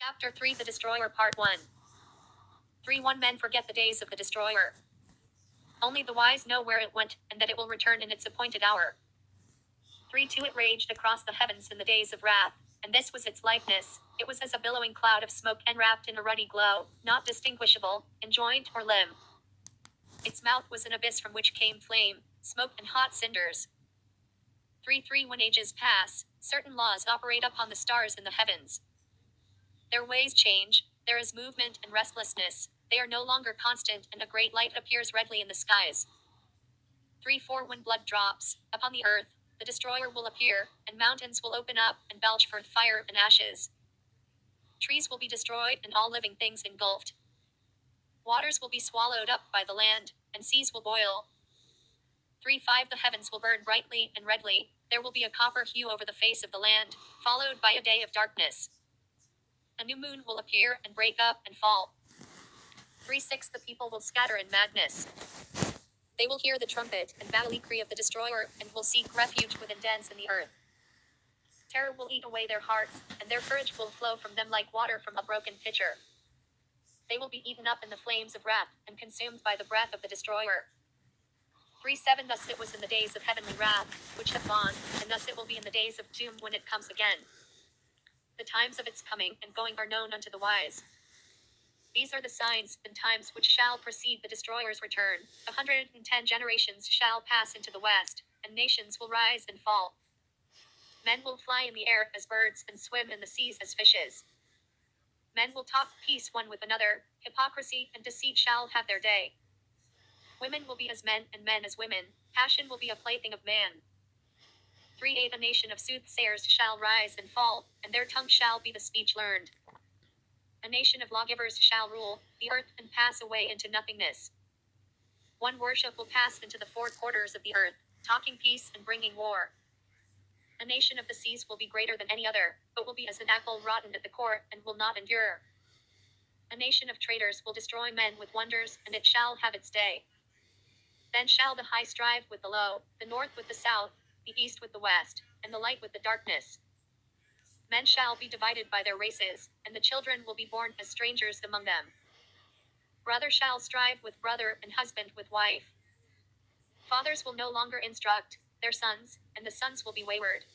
Chapter 3 The Destroyer Part 1 3:1 Men forget the days of the destroyer. Only the wise know where it went, and that it will return in its appointed hour. 3:2 It raged across the heavens in the days of wrath, and this was its likeness. It was as a billowing cloud of smoke enwrapped in a ruddy glow, not distinguishable in joint or limb. Its mouth was an abyss from which came flame, smoke, and hot cinders. 3:3 When ages pass, certain laws operate upon the stars in the heavens. Their ways change, there is movement and restlessness, they are no longer constant, and a great light appears redly in the skies. 3:4 When blood drops upon the earth, the destroyer will appear, and mountains will open up and belch forth fire and ashes. Trees will be destroyed and all living things engulfed. Waters will be swallowed up by the land, and seas will boil. 3:5 The heavens will burn brightly and redly, there will be a copper hue over the face of the land, followed by a day of darkness. A new moon will appear and break up and fall. 3:6 The people will scatter in madness. They will hear the trumpet and battle cry of the destroyer, and will seek refuge within dens in the earth. Terror will eat away their hearts, and their courage will flow from them like water from a broken pitcher. They will be eaten up in the flames of wrath, and consumed by the breath of the destroyer. 3:7 Thus it was in the days of heavenly wrath, which have gone, and thus it will be in the days of doom when it comes again. The times of its coming and going are known unto the wise. These are the signs and times which shall precede the destroyer's return. 110 generations shall pass into the west, and nations will rise and fall. Men will fly in the air as birds and swim in the seas as fishes. Men will talk peace one with another, hypocrisy and deceit shall have their day. Women will be as men and men as women, passion will be a plaything of man. 3:8 A nation of soothsayers shall rise and fall, and their tongue shall be the speech learned. A nation of lawgivers shall rule the earth and pass away into nothingness. One worship will pass into the four quarters of the earth, talking peace and bringing war. A nation of the seas will be greater than any other, but will be as an apple rotten at the core, and will not endure. A nation of traitors will destroy men with wonders, and it shall have its day. Then shall the high strive with the low, the north with the south, the east with the west, and the light with the darkness. Men shall be divided by their races, and the children will be born as strangers among them. Brother shall strive with brother, and husband with wife. Fathers will no longer instruct their sons, and the sons will be wayward.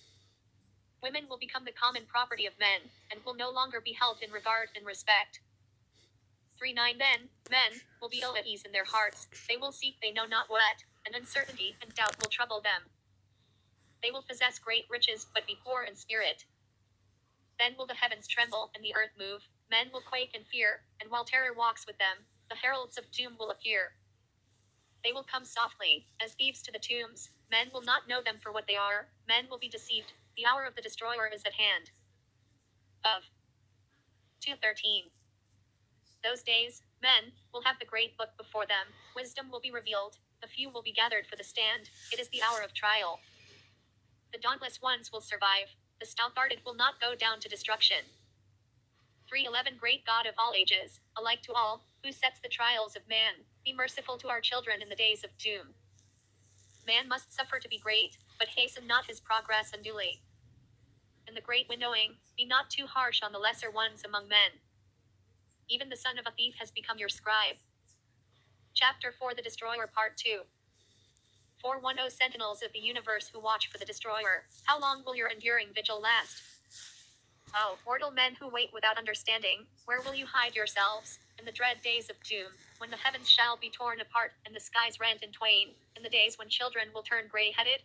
Women will become the common property of men, and will no longer be held in regard and respect. 3:9 Then men will be ill at ease in their hearts, they will seek they know not what, and uncertainty and doubt will trouble them. They will possess great riches, but be poor in spirit. Then will the heavens tremble, and the earth move, men will quake in fear, and while terror walks with them, the heralds of doom will appear. They will come softly, as thieves to the tombs, men will not know them for what they are, men will be deceived, the hour of the destroyer is at hand. Of 2:13 Those days, men will have the great book before them, wisdom will be revealed, the few will be gathered for the stand, it is the hour of trial. The dauntless ones will survive, the stout-hearted will not go down to destruction. 3:11 Great God of all ages, alike to all, who sets the trials of man, be merciful to our children in the days of doom. Man must suffer to be great, but hasten not his progress unduly. In the great winnowing, be not too harsh on the lesser ones among men. Even the son of a thief has become your scribe. Chapter 4 The Destroyer Part 2 410 Sentinels of the universe who watch for the destroyer, how long will your enduring vigil last? Oh, mortal men who wait without understanding, where will you hide yourselves, in the dread days of doom, when the heavens shall be torn apart, and the skies rent in twain, in the days when children will turn gray-headed?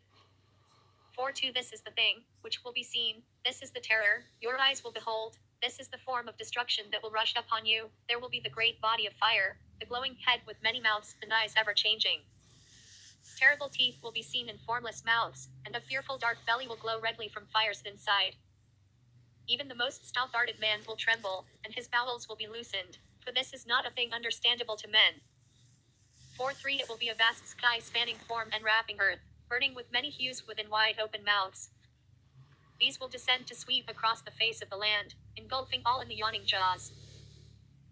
4:2 This is the thing, which will be seen, this is the terror, your eyes will behold, this is the form of destruction that will rush upon you, there will be the great body of fire, the glowing head with many mouths, and eyes ever-changing. Terrible teeth will be seen in formless mouths, and a fearful dark belly will glow redly from fires inside. Even the most stout-hearted man will tremble, and his bowels will be loosened, for this is not a thing understandable to men. 4:3 It will be a vast sky spanning form and wrapping earth, burning with many hues within wide open mouths. These will descend to sweep across the face of the land, engulfing all in the yawning jaws.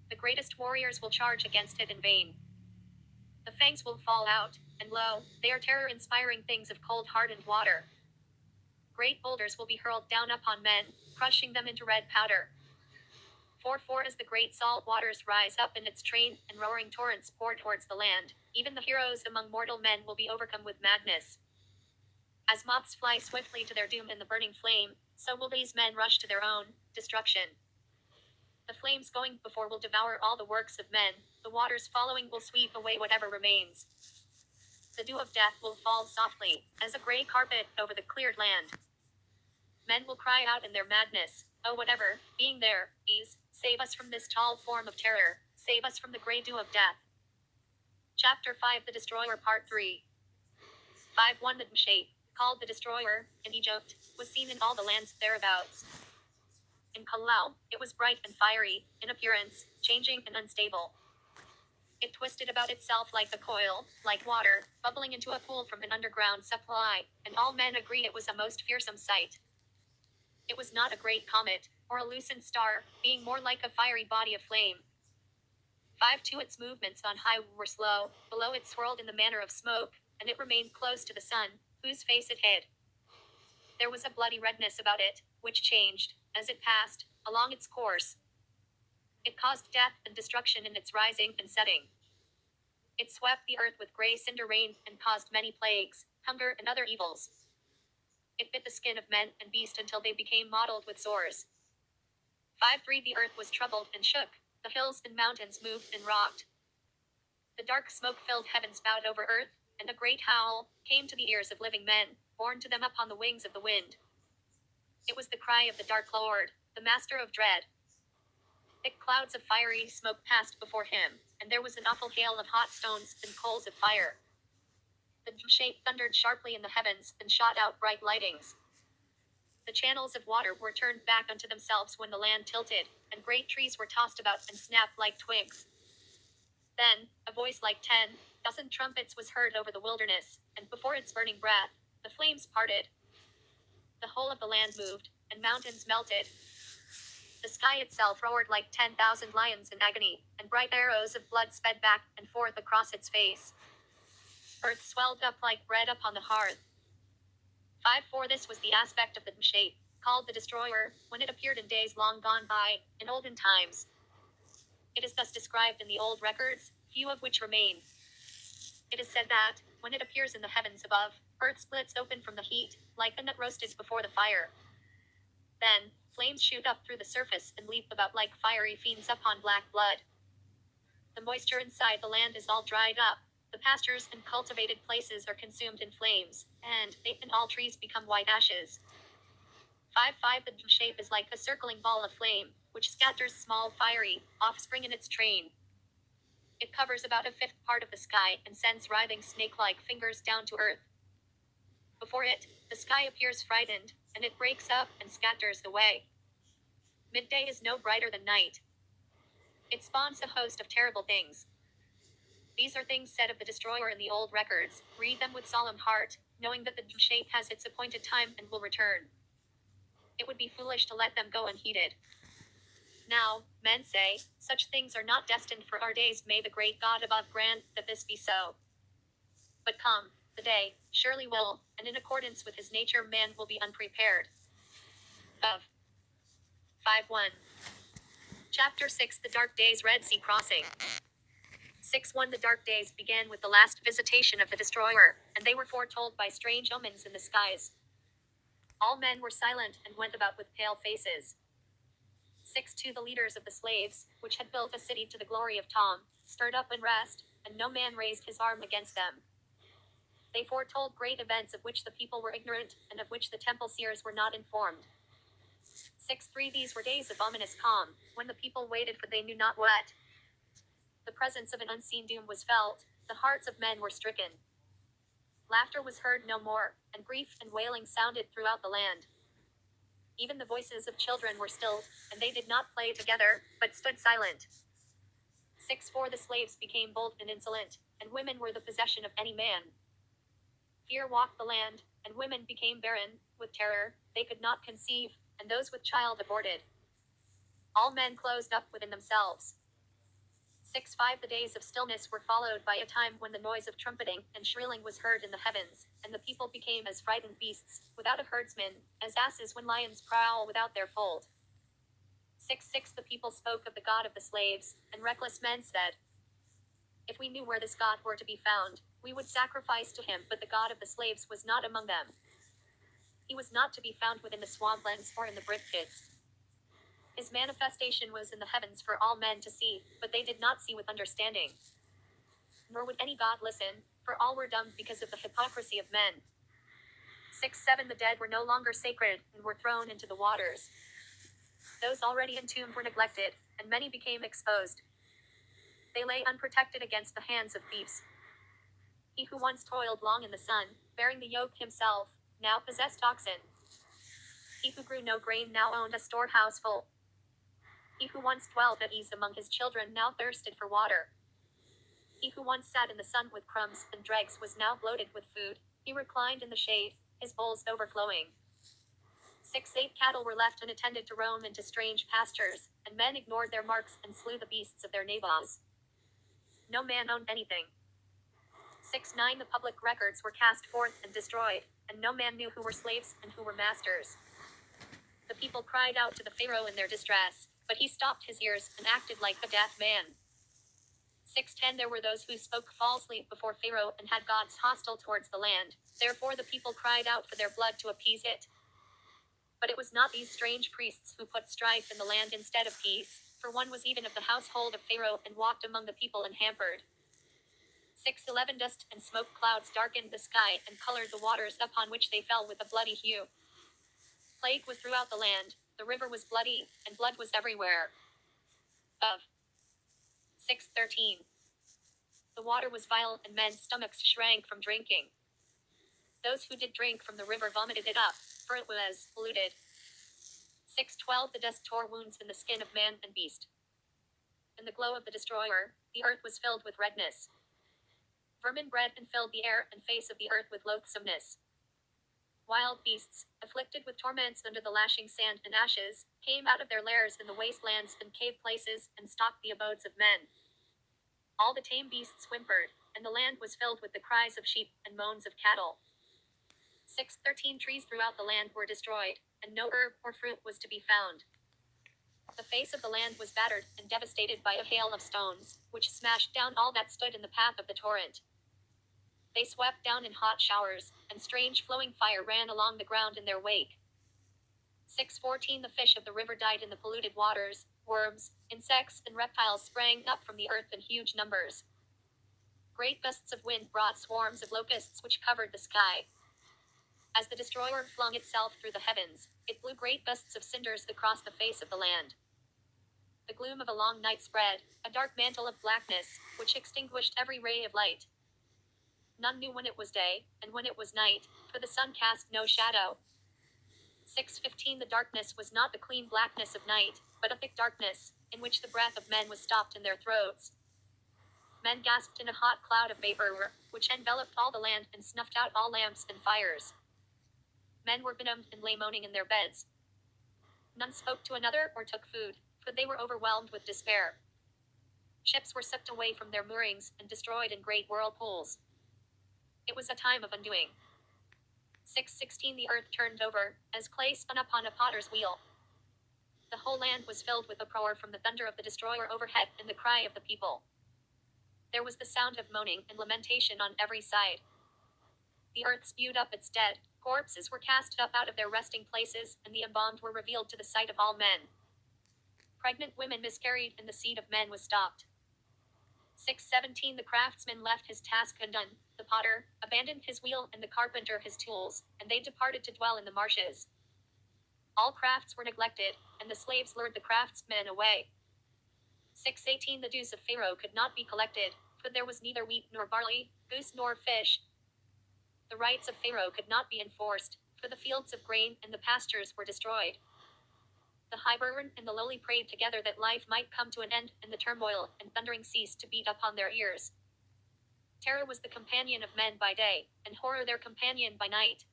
The greatest warriors will charge against it in vain. The fangs will fall out, and lo, they are terror-inspiring things of cold hardened water. Great boulders will be hurled down upon men, crushing them into red powder. 4:4 As the great salt waters rise up in its train, and roaring torrents pour towards the land, even the heroes among mortal men will be overcome with madness. As moths fly swiftly to their doom in the burning flame, so will these men rush to their own destruction. The flames going before will devour all the works of men, the waters following will sweep away whatever remains. The dew of death will fall softly, as a gray carpet, over the cleared land. Men will cry out in their madness, "Oh, whatever, being there, is, save us from this tall form of terror, save us from the gray dew of death." Chapter 5 The Destroyer Part 3 5:1 The Doomshape, called the Destroyer, in Egypt, was seen in all the lands thereabouts. In Palau, it was bright and fiery, in appearance, changing and unstable. It twisted about itself like a coil, like water, bubbling into a pool from an underground supply, and all men agree it was a most fearsome sight. It was not a great comet, or a lucent star, being more like a fiery body of flame. 5:2 Its movements on high were slow, below it swirled in the manner of smoke, and it remained close to the sun, whose face it hid. There was a bloody redness about it, which changed, as it passed, along its course. It caused death and destruction in its rising and setting. It swept the earth with gray cinder rain, and caused many plagues, hunger and other evils. It bit the skin of men and beast until they became mottled with sores. 5:3 The earth was troubled and shook, the hills and mountains moved and rocked. The dark smoke-filled heavens bowed over earth, and a great howl came to the ears of living men, borne to them upon the wings of the wind. It was the cry of the Dark Lord, the Master of Dread. Thick clouds of fiery smoke passed before him, and there was an awful hail of hot stones and coals of fire. The Doomshape thundered sharply in the heavens, and shot out bright lightnings. The channels of water were turned back unto themselves when the land tilted, and great trees were tossed about and snapped like twigs. Then, a voice like 10,000 trumpets was heard over the wilderness, and before its burning breath, the flames parted. The whole of the land moved, and mountains melted. The sky itself roared like 10,000 lions in agony, and bright arrows of blood sped back and forth across its face. Earth swelled up like bread upon the hearth. 5:4 This was the aspect of the Doomshape, called the Destroyer, when it appeared in days long gone by, in olden times. It is thus described in the old records, few of which remain. It is said that, when it appears in the heavens above, earth splits open from the heat, like a nut roasted before the fire. Then, flames shoot up through the surface and leap about like fiery fiends upon black blood. The moisture inside the land is all dried up, the pastures and cultivated places are consumed in flames, and they and all trees become white ashes. 5:5 The Doomshape is like a circling ball of flame, which scatters small fiery offspring in its train. It covers about a fifth part of the sky and sends writhing snake-like fingers down to earth. Before it, the sky appears frightened, and it breaks up and scatters away. Midday is no brighter than night. It spawns a host of terrible things. These are things said of the Destroyer in the old records. Read them with solemn heart, knowing that the Doomshape has its appointed time and will return. It would be foolish to let them go unheeded. Now, men say, such things are not destined for our days. May the great God above grant that this be so. But come, the day, surely will, and in accordance with his nature man will be unprepared. Of 5:1 Chapter 6 The Dark Days Red Sea Crossing 6:1 The dark days began with the last visitation of the Destroyer, and they were foretold by strange omens in the skies. All men were silent and went about with pale faces. 6:2 The leaders of the slaves, which had built a city to the glory of Tom, stirred up unrest, and no man raised his arm against them. They foretold great events of which the people were ignorant, and of which the temple seers were not informed. 6:3 These were days of ominous calm, when the people waited for they knew not what. The presence of an unseen doom was felt, the hearts of men were stricken. Laughter was heard no more, and grief and wailing sounded throughout the land. Even the voices of children were stilled, and they did not play together, but stood silent. 6:4 The slaves became bold and insolent, and women were the possession of any man. Fear walked the land, and women became barren, with terror, they could not conceive, and those with child aborted. All men closed up within themselves. 6:5 The days of stillness were followed by a time when the noise of trumpeting and shrilling was heard in the heavens, and the people became as frightened beasts, without a herdsman, as asses when lions prowl without their fold. 6:6 The people spoke of the God of the slaves, and reckless men said, if we knew where this God were to be found, we would sacrifice to him, but the God of the slaves was not among them. He was not to be found within the swamplands or in the brick pits. His manifestation was in the heavens for all men to see, but they did not see with understanding. Nor would any God listen, for all were dumb because of the hypocrisy of men. 6:7 The dead were no longer sacred, and were thrown into the waters. Those already entombed were neglected, and many became exposed. They lay unprotected against the hands of thieves. He who once toiled long in the sun, bearing the yoke himself, now possessed oxen. He who grew no grain now owned a storehouse full. He who once dwelt at ease among his children now thirsted for water. He who once sat in the sun with crumbs and dregs was now bloated with food. He reclined in the shade, his bowls overflowing. 6:8 Cattle were left unattended to roam into strange pastures, and men ignored their marks and slew the beasts of their neighbors. No man owned anything. 6:9 The public records were cast forth and destroyed, and no man knew who were slaves and who were masters. The people cried out to the Pharaoh in their distress, but he stopped his ears and acted like a deaf man. 6:10 There were those who spoke falsely before Pharaoh and had gods hostile towards the land, therefore the people cried out for their blood to appease it. But it was not these strange priests who put strife in the land instead of peace, for one was even of the household of Pharaoh and walked among the people unhampered. 6:11 Dust and smoke clouds darkened the sky and colored the waters upon which they fell with a bloody hue. Plague was throughout the land, the river was bloody, and blood was everywhere. Of 6:13 The water was vile, and men's stomachs shrank from drinking. Those who did drink from the river vomited it up, for it was polluted. 6:12 The dust tore wounds in the skin of man and beast. In the glow of the destroyer, the earth was filled with redness. Vermin bred and filled the air and face of the earth with loathsomeness. Wild beasts, afflicted with torments under the lashing sand and ashes, came out of their lairs in the wastelands and cave places and stalked the abodes of men. All the tame beasts whimpered, and the land was filled with the cries of sheep and moans of cattle. 6:13 Trees throughout the land were destroyed, and no herb or fruit was to be found. The face of the land was battered and devastated by a hail of stones, which smashed down all that stood in the path of the torrent. They swept down in hot showers, and strange flowing fire ran along the ground in their wake. 6:14 The fish of the river died in the polluted waters, worms, insects, and reptiles sprang up from the earth in huge numbers. Great gusts of wind brought swarms of locusts which covered the sky. As the destroyer flung itself through the heavens, it blew great gusts of cinders across the face of the land. The gloom of a long night spread, a dark mantle of blackness, which extinguished every ray of light. None knew when it was day, and when it was night, for the sun cast no shadow. 6:15 The darkness was not the clean blackness of night, but a thick darkness, in which the breath of men was stopped in their throats. Men gasped in a hot cloud of vapor, which enveloped all the land and snuffed out all lamps and fires. Men were benumbed and lay moaning in their beds. None spoke to another or took food, for they were overwhelmed with despair. Ships were sucked away from their moorings and destroyed in great whirlpools. It was a time of undoing. 6:16 The earth turned over, as clay spun upon a potter's wheel. The whole land was filled with uproar from the thunder of the destroyer overhead and the cry of the people. There was the sound of moaning and lamentation on every side. The earth spewed up its dead, corpses were cast up out of their resting places, and the embalmed were revealed to the sight of all men. Pregnant women miscarried, and the seed of men was stopped. 6:17 The craftsman left his task undone, the potter abandoned his wheel and the carpenter his tools, and they departed to dwell in the marshes. All crafts were neglected, and the slaves lured the craftsmen away. 6:18 The dues of Pharaoh could not be collected, for there was neither wheat nor barley, goose nor fish. The rights of Pharaoh could not be enforced, for the fields of grain and the pastures were destroyed. The high-born and the lowly prayed together that life might come to an end, and the turmoil and thundering ceased to beat upon their ears. Terror was the companion of men by day, and horror their companion by night.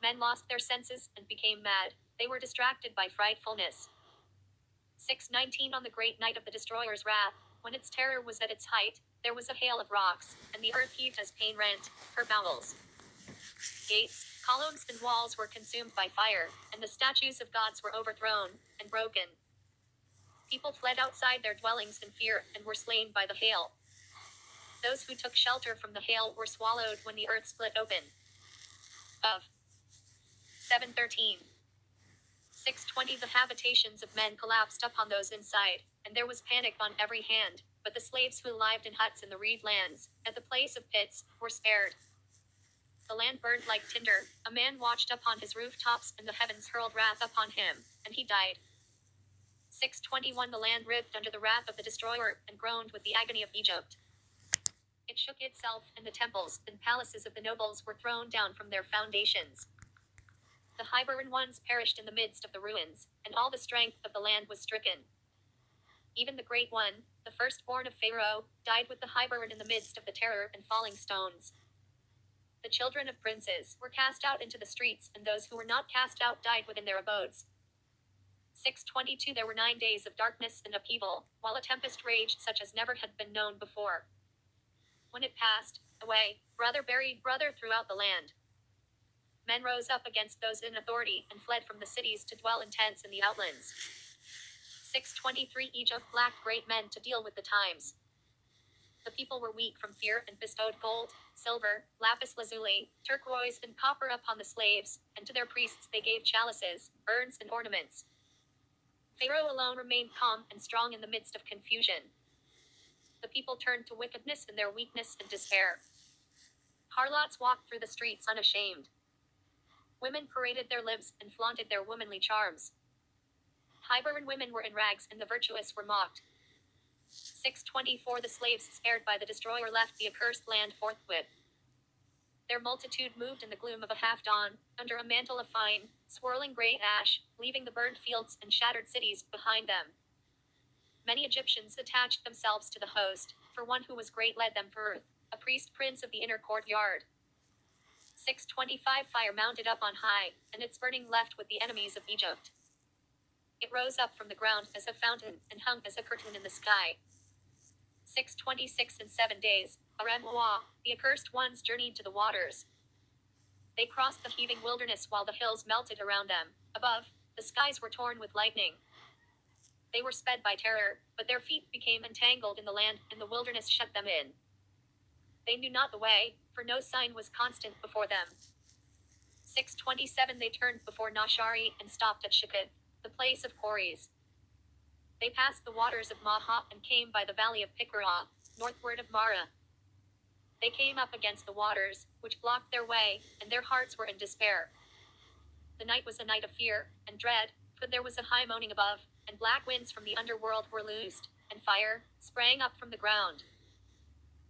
Men lost their senses and became mad, they were distracted by frightfulness. 6:19 On the great night of the destroyer's wrath, when its terror was at its height, there was a hail of rocks, and the earth heaved as pain rent her bowels. Gates, columns, and walls were consumed by fire, and the statues of gods were overthrown and broken. People fled outside their dwellings in fear and were slain by the hail. Those who took shelter from the hail were swallowed when the earth split open. Of 7:13. 6:20 The habitations of men collapsed upon those inside, and there was panic on every hand, but the slaves who lived in huts in the reed lands, at the place of pits, were spared. The land burned like tinder, a man watched upon his rooftops, and the heavens hurled wrath upon him, and he died. 6:21 The land writhed under the wrath of the destroyer, and groaned with the agony of Egypt. It shook itself, and the temples and palaces of the nobles were thrown down from their foundations. The high-born ones perished in the midst of the ruins, and all the strength of the land was stricken. Even the great one, the firstborn of Pharaoh, died with the high-born in the midst of the terror and falling stones. The children of princes were cast out into the streets, and those who were not cast out died within their abodes. 6:22 There were 9 days of darkness and upheaval, while a tempest raged such as never had been known before. When it passed away, brother buried brother throughout the land. Men rose up against those in authority and fled from the cities to dwell in tents in the outlands. 6:23 Egypt lacked great men to deal with the times. The people were weak from fear and bestowed gold, silver, lapis lazuli, turquoise, and copper upon the slaves, and to their priests they gave chalices, urns, and ornaments. Pharaoh alone remained calm and strong in the midst of confusion. The people turned to wickedness in their weakness and despair. Harlots walked through the streets unashamed. Women paraded their lips and flaunted their womanly charms. High-born women were in rags, and the virtuous were mocked. 6:24 The slaves spared by the destroyer left the accursed land forthwith. Their multitude moved in the gloom of a half-dawn, under a mantle of fine, swirling gray ash, leaving the burned fields and shattered cities behind them. Many Egyptians attached themselves to the host, for one who was great led them forth, a priest prince of the inner courtyard. 6:25 Fire mounted up on high, and its burning left with the enemies of Egypt. It rose up from the ground as a fountain, and hung as a curtain in the sky. 6:26 In 7 days, Aram-Moah, the accursed ones journeyed to the waters. They crossed the heaving wilderness while the hills melted around them. Above, the skies were torn with lightning. They were sped by terror, but their feet became entangled in the land, and the wilderness shut them in. They knew not the way, for no sign was constant before them. 6:27 They turned before Nashari and stopped at Sheketh, the place of quarries. They passed the waters of Maha and came by the valley of Pikrah, northward of Mara. They came up against the waters, which blocked their way, and their hearts were in despair. The night was a night of fear and dread, for there was a high moaning above, and black winds from the underworld were loosed, and fire sprang up from the ground.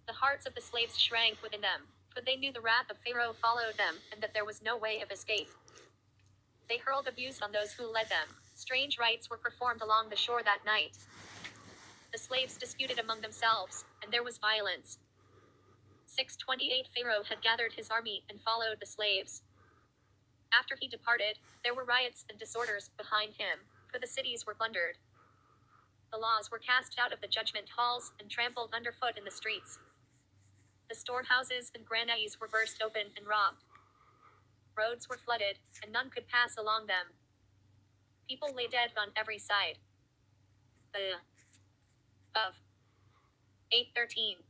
The hearts of the slaves shrank within them, for they knew the wrath of Pharaoh followed them, and that there was no way of escape. They hurled abuse on those who led them. Strange rites were performed along the shore that night. The slaves disputed among themselves, and there was violence. 6:28 Pharaoh had gathered his army and followed the slaves. After he departed, there were riots and disorders behind him, for the cities were plundered. The laws were cast out of the judgment halls and trampled underfoot in the streets. The storehouses and granaries were burst open and robbed. Roads were flooded, and none could pass along them. People lay dead on every side. The of 8:13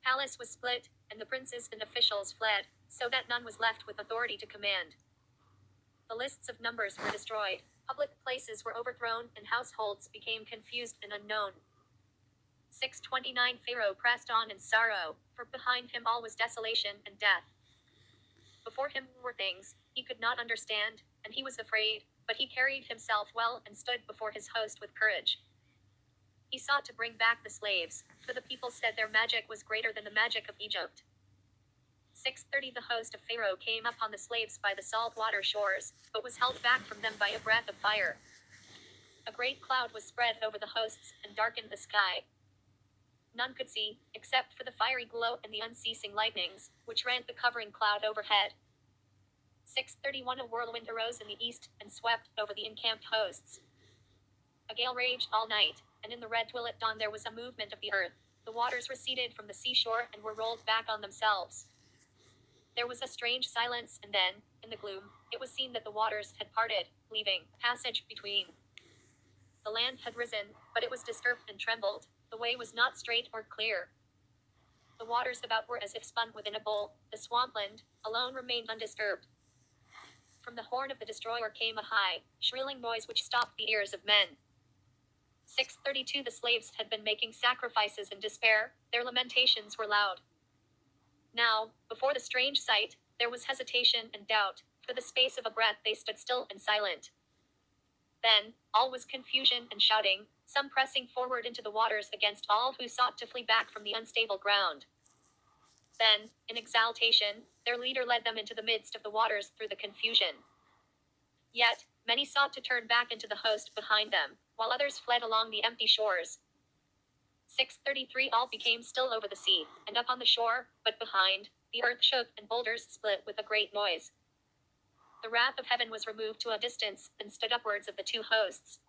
Palace was split, and the princes and officials fled, so that none was left with authority to command. The lists of numbers were destroyed, public places were overthrown, and households became confused and unknown. 6:29 Pharaoh pressed on in sorrow, for behind him all was desolation and death. Before him were things he could not understand, and he was afraid, but he carried himself well and stood before his host with courage. He sought to bring back the slaves, for the people said their magic was greater than the magic of Egypt. 6:30 The host of Pharaoh came upon the slaves by the salt water shores, but was held back from them by a breath of fire. A great cloud was spread over the hosts and darkened the sky. None could see, except for the fiery glow and the unceasing lightnings, which rent the covering cloud overhead. 6:31 A whirlwind arose in the east and swept over the encamped hosts. A gale raged all night, and in the red twill at dawn there was a movement of the earth. The waters receded from the seashore and were rolled back on themselves. There was a strange silence, and then, in the gloom, it was seen that the waters had parted, leaving passage between. The land had risen, but it was disturbed and trembled. The way was not straight or clear. The waters about were as if spun within a bowl. The swampland alone remained undisturbed. From the horn of the destroyer came a high, shrilling noise which stopped the ears of men. 6:32 The slaves had been making sacrifices in despair. Their lamentations were loud. Now, before the strange sight, there was hesitation and doubt. For the space of a breath they stood still and silent. Then, all was confusion and shouting, some pressing forward into the waters against all who sought to flee back from the unstable ground. Then, in exaltation, their leader led them into the midst of the waters through the confusion. Yet, many sought to turn back into the host behind them, while others fled along the empty shores. 6:33 All became still over the sea, and up on the shore, but behind, the earth shook and boulders split with a great noise. The wrath of heaven was removed to a distance, and stood upwards of the two hosts.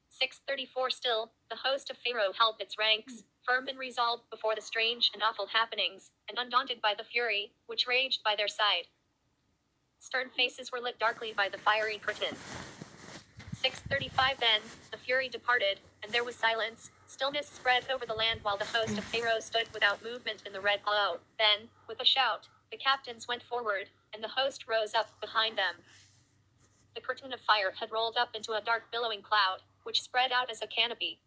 6:34 Still, the host of Pharaoh held its ranks, firm and resolved before the strange and awful happenings, and undaunted by the fury, which raged by their side. Stern faces were lit darkly by the fiery curtain. 6:35 Then, the fury departed, and there was silence. Stillness spread over the land while the host of Pharaoh stood without movement in the red glow. Then, with a shout, the captains went forward, and the host rose up behind them. The curtain of fire had rolled up into a dark billowing cloud, which spread out as a canopy.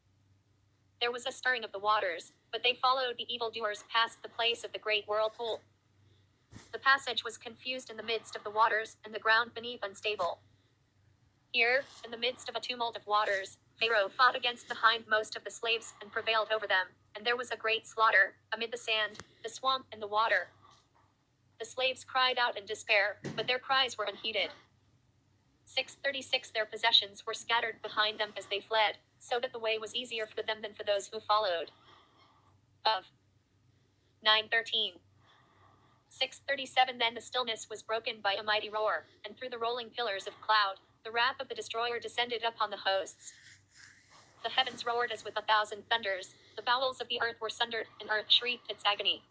There was a stirring of the waters, but they followed the evildoers past the place of the great whirlpool. The passage was confused in the midst of the waters, and the ground beneath unstable. Here, in the midst of a tumult of waters, Pharaoh fought against the hindmost of the slaves and prevailed over them, and there was a great slaughter, amid the sand, the swamp, and the water. The slaves cried out in despair, but their cries were unheeded. 6:36 Their possessions were scattered behind them as they fled, so that the way was easier for them than for those who followed. Of 9:13 6:37 Then the stillness was broken by a mighty roar, and through the rolling pillars of cloud, the wrath of the destroyer descended upon the hosts. The heavens roared as with 1,000 thunders, the bowels of the earth were sundered, and earth shrieked its agony.